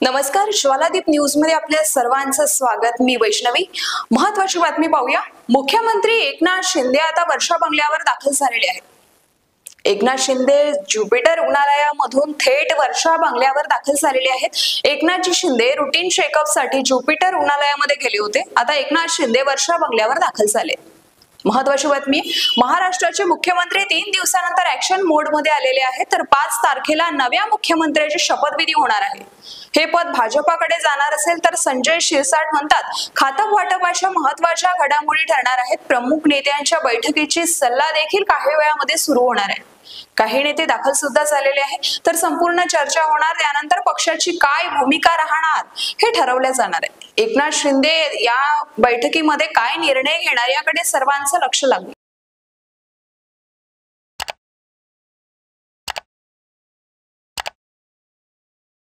नमस्कार, ज्वालादीप न्यूज मध्ये आपल्या सर्वांचं स्वागत। मी वैष्णवी। महत्त्वाची बातमी पाहूया। मुख्यमंत्री एकनाथ शिंदे आता वर्षा बंगल्यावर दाखल झालेले आहेत। एकनाथ शिंदे ज्युपिटर रुग्णालयामधून थेट वर्षा बंगल्यावर दाखल झालेले आहेत। एकनाथजी शिंदे रुटीन चेकअप साठी ज्युपिटर रुग्णालयामध्ये गेले होते। आता एकनाथ शिंदे वर्षा बंगल्यावर दाखल झाले। महत्त्वाची बातमी, महाराष्ट्राचे मुख्यमंत्री 3 दिवसानंतर ऍक्शन मोड मध्ये आलेले आहेत। तर 5 तारखेला नव्या मुख्यमंत्र्याची शपथविधी होणार आहे। हे पद भाजपाकडे जाणार असेल तर संजय शिरसाट म्हणतात, खातं वाटप अशा महत्त्वाच्या घडामोडी ठरणार आहेत। प्रमुख नेत्यांच्या बैठकीची सल्ला देखील काही वेळामध्ये सुरू होणार आहे। काही नेते दाखल सुद्धा झालेले आहेत। तर संपूर्ण चर्चा होणार, त्यानंतर पक्षाची काय भूमिका राहणार हे ठरवले जाणार आहे। एकनाथ शिंदे या बैठकीमध्ये काय निर्णय घेणार याकडे सर्वांचं लक्ष लागलं।